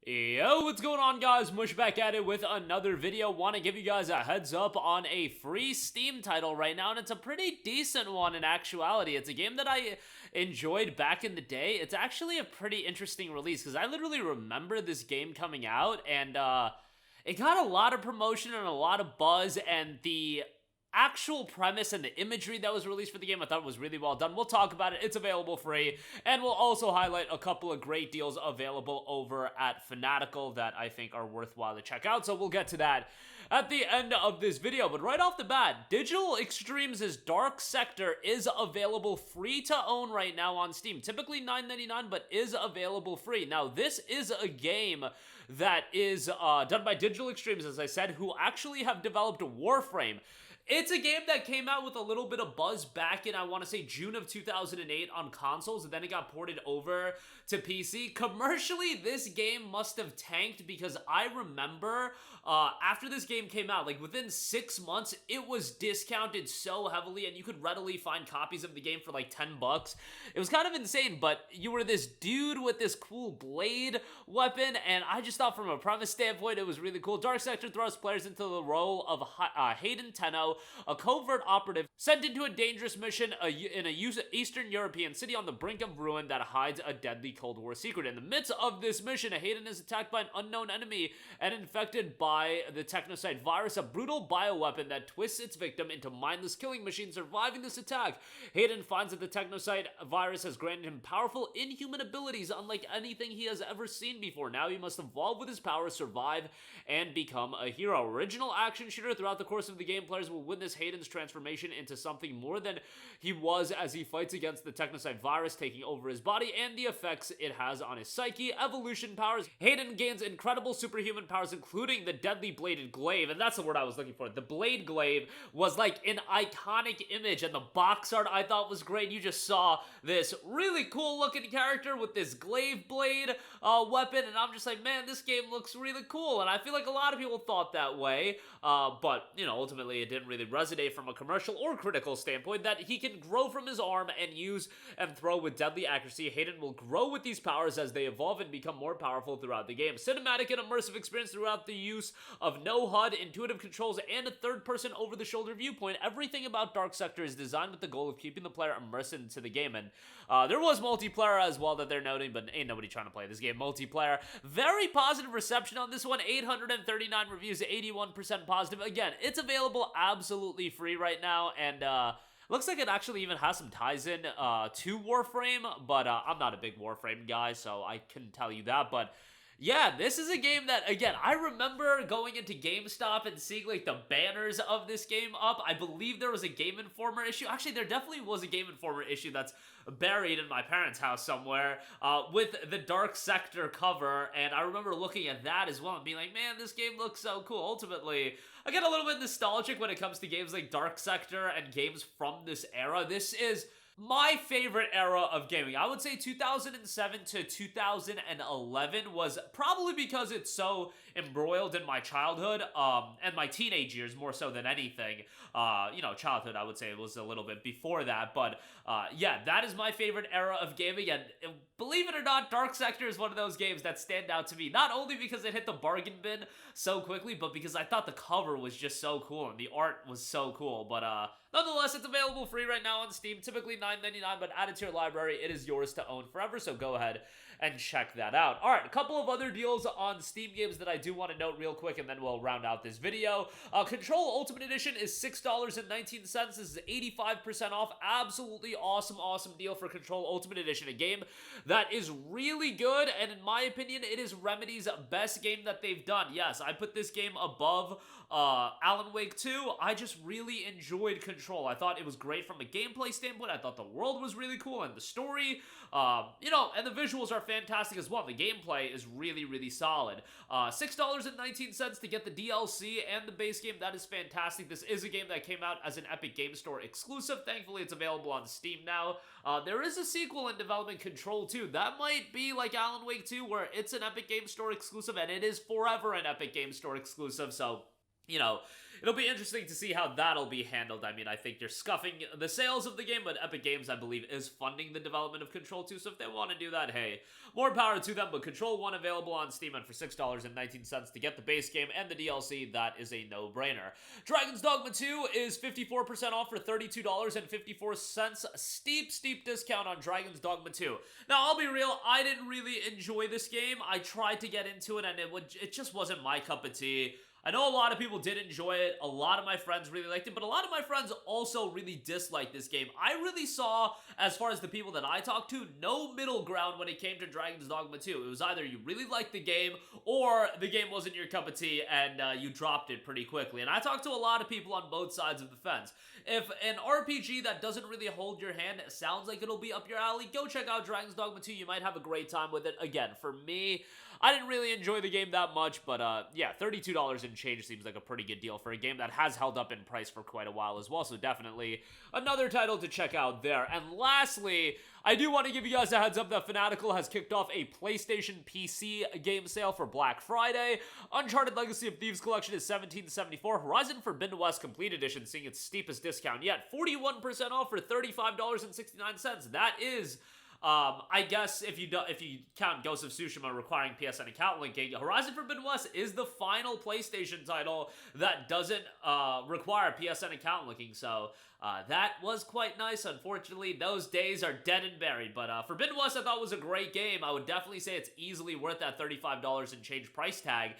Yo, what's going on, guys? Mush back at it with another video. Want to give you guys a heads up on a free Steam title right now, and it's a pretty decent one in actuality. It's a game that I enjoyed back in the day. It's actually a pretty interesting release because I literally remember this game coming out, and it got a lot of promotion and a lot of buzz, and the actual premise and the imagery that was released for the game I thought was really well done. We'll talk about it. It's available free, and we'll also highlight a couple of great deals available over at Fanatical that I think are worthwhile to check out, so we'll get to that at the end of this video. But right off the bat, Digital Extremes' Dark Sector is available free to own right now on Steam. Typically $9.99, but is available free. Now, this is a game that is done by Digital Extremes, as I said, who actually have developed Warframe. It's a game that came out with a little bit of buzz back in, I want to say, June of 2008 on consoles, and then it got ported over to PC. Commercially, this game must have tanked because I remember after this game came out, like within 6 months, it was discounted so heavily, and you could readily find copies of the game for like 10 bucks. It was kind of insane, but you were this dude with this cool blade weapon, and I just thought from a premise standpoint, it was really cool. Dark Sector throws players into the role of Hayden Tenno, a covert operative sent into a dangerous mission in a Eastern European city on the brink of ruin that hides a deadly Cold War secret. In the midst of this mission, Hayden is attacked by an unknown enemy and infected by the technocyte virus, a brutal bioweapon that twists its victim into mindless killing machines. Surviving this attack, Hayden finds that the technocyte virus has granted him powerful inhuman abilities unlike anything he has ever seen before. Now he must evolve with his powers, survive, and become a hero. Original action shooter. Throughout the course of the game, players will witness Hayden's transformation into something more than he was as he fights against the technocyte virus taking over his body and the effects it has on his psyche. Evolution powers. Hayden gains incredible superhuman powers, including the deadly bladed glaive, and that's the word I was looking for. The blade glaive was like an iconic image, and the box art I thought was great. You just saw this really cool looking character with this glaive blade weapon, and I'm just like, man, this game looks really cool, and I feel like a lot of people thought that way, but, you know, ultimately it didn't really resonate from a commercial or critical standpoint that he can grow from his arm and use and throw with deadly accuracy. Hayden will grow with these powers as they evolve and become more powerful throughout the game. Cinematic and immersive experience throughout the use of no HUD, intuitive controls, and a third-person over-the-shoulder viewpoint. Everything about Dark Sector is designed with the goal of keeping the player immersed into the game, and there was multiplayer as well that they're noting, but ain't nobody trying to play this game multiplayer. Very positive reception on this one. 839 reviews, 81% positive. Again, it's available absolutely free right now, and looks like it actually even has some ties in to Warframe, but I'm not a big Warframe guy, so I couldn't tell you that. But yeah, this is a game that, again, I remember going into GameStop and seeing, like, the banners of this game up. I believe there was a Game Informer issue. Actually, there definitely was a Game Informer issue that's buried in my parents' house somewhere with the Dark Sector cover, and I remember looking at that as well and being like, man, this game looks so cool. Ultimately, I get a little bit nostalgic when it comes to games like Dark Sector and games from this era. This is my favorite era of gaming. I would say 2007 to 2011 was probably because it's so embroiled in my childhood and my teenage years more so than anything. You know, childhood, I would say it was a little bit before that, but yeah, that is my favorite era of gaming, and believe it or not, Dark Sector is one of those games that stand out to me, not only because it hit the bargain bin so quickly, but because I thought the cover was just so cool and the art was so cool. But nonetheless, it's available free right now on Steam, typically $9.99, but add it to your library. It is yours to own forever, so go ahead and check that out. All right, a couple of other deals on Steam games that I do want to note real quick, and then we'll round out this video. Control Ultimate Edition is $6.19. This is 85% off. Absolutely awesome deal for Control Ultimate Edition, a game that is really good, and in my opinion, it is Remedy's best game that they've done. Yes, I put this game above Alan Wake 2. I just really enjoyed Control. I thought it was great from a gameplay standpoint. I thought the world was really cool, and the story, you know, and the visuals are fantastic as well. The gameplay is really solid. $6.19 to get the DLC and the base game. That is fantastic. This is a game that came out as an Epic Game Store exclusive. Thankfully, it's available on Steam now. There is a sequel in development, Control 2. That might be like Alan Wake 2, where it's an Epic Game Store exclusive, and it is forever an Epic Game Store exclusive, so you know, it'll be interesting to see how that'll be handled. I mean, I think they're scuffing the sales of the game, but Epic Games, I believe, is funding the development of Control 2, so if they want to do that, hey, more power to them. But Control 1 available on Steam, and for $6.19 to get the base game and the DLC, that is a no-brainer. Dragon's Dogma 2 is 54% off for $32.54. Steep discount on Dragon's Dogma 2. Now, I'll be real, I didn't really enjoy this game. I tried to get into it, and it just wasn't my cup of tea. I know a lot of people did enjoy it, a lot of my friends really liked it, but a lot of my friends also really disliked this game. I really saw, as far as the people that I talked to, no middle ground when it came to Dragon's Dogma 2. It was either you really liked the game, or the game wasn't your cup of tea, and you dropped it pretty quickly. And I talked to a lot of people on both sides of the fence. If an RPG that doesn't really hold your hand sounds like it'll be up your alley, go check out Dragon's Dogma 2. You might have a great time with it. Again, for me, I didn't really enjoy the game that much, but yeah, $32 and change seems like a pretty good deal for a game that has held up in price for quite a while as well, so definitely another title to check out there. And lastly, I do want to give you guys a heads up that Fanatical has kicked off a PlayStation PC game sale for Black Friday. Uncharted Legacy of Thieves Collection is $17.74. Horizon Forbidden West Complete Edition seeing its steepest discount yet, 41% off for $35.69. That is... I guess if you count Ghost of Tsushima requiring PSN account linking, Horizon Forbidden West is the final PlayStation title that doesn't require PSN account linking, so that was quite nice. Unfortunately, those days are dead and buried, but Forbidden West I thought was a great game. I would definitely say it's easily worth that $35 and change price tag,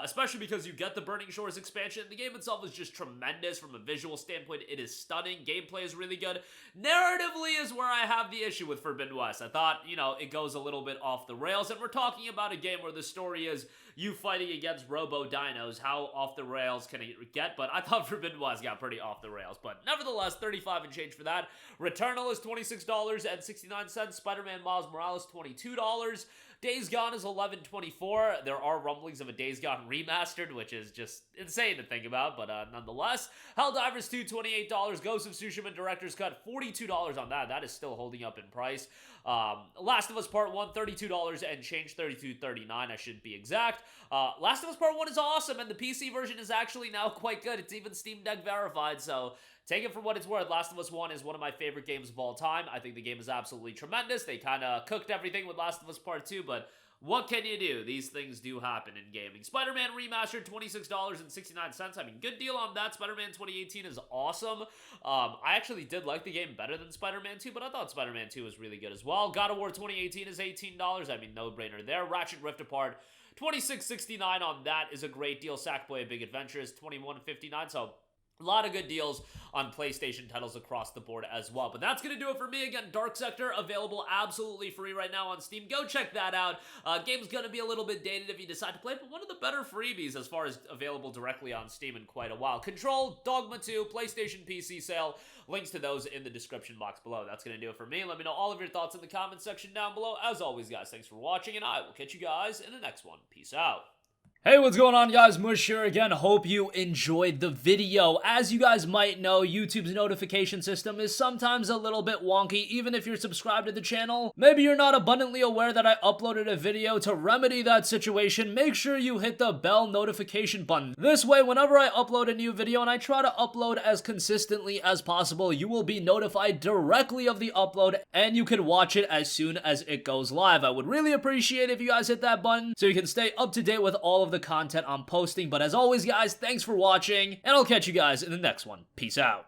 especially because you get the Burning Shores expansion. The game itself is just tremendous from a visual standpoint. It is stunning. Gameplay is really good. Narratively is where I have the issue with Forbidden West. I thought, you know, it goes a little bit off the rails, and we're talking about a game where the story is you fighting against robo-dinos. How off the rails can it get? But I thought Forbidden West got pretty off the rails. But nevertheless, 35 and change for that. Returnal is $26.69. Spider-Man Miles Morales, $22. Days Gone is $11.24. There are rumblings of a Days Gone remastered, which is just insane to think about, but nonetheless. Helldivers 2, $28. Ghost of Tsushima Director's Cut, $42 on that. That is still holding up in price. Last of Us Part 1, $32 and change, $32.39, I should be exact. Last of Us Part 1 is awesome, and the PC version is actually now quite good. It's even Steam Deck verified, so take it for what it's worth. Last of Us 1 is one of my favorite games of all time. I think the game is absolutely tremendous. They kind of cooked everything with Last of Us Part 2, but what can you do? These things do happen in gaming. Spider-Man Remastered, $26.69. I mean, good deal on that. Spider-Man 2018 is awesome. I actually did like the game better than Spider-Man 2, but I thought Spider-Man 2 was really good as well. God of War 2018 is $18. I mean, no-brainer there. Ratchet Rift Apart, $26.69 on that is a great deal. Sackboy: Big Adventure is $21.59, so a lot of good deals on PlayStation titles across the board as well. But that's going to do it for me. Again, Dark Sector available absolutely free right now on Steam. Go check that out. Game's going to be a little bit dated if you decide to play it, but one of the better freebies as far as available directly on Steam in quite a while. Control, Dogma 2, PlayStation PC sale. Links to those in the description box below. That's going to do it for me. Let me know all of your thoughts in the comment section down below. As always, guys, thanks for watching, and I will catch you guys in the next one. Peace out. Hey, what's going on, guys? Mush here again. Hope you enjoyed the video. As you guys might know, YouTube's notification system is sometimes a little bit wonky, even if you're subscribed to the channel. Maybe you're not abundantly aware that I uploaded a video. To remedy that situation, make sure you hit the bell notification button. This way, whenever I upload a new video, and I try to upload as consistently as possible, you will be notified directly of the upload, and you can watch it as soon as it goes live. I would really appreciate if you guys hit that button so you can stay up to date with all of the content I'm posting. But as always, guys, thanks for watching, and I'll catch you guys in the next one. Peace out.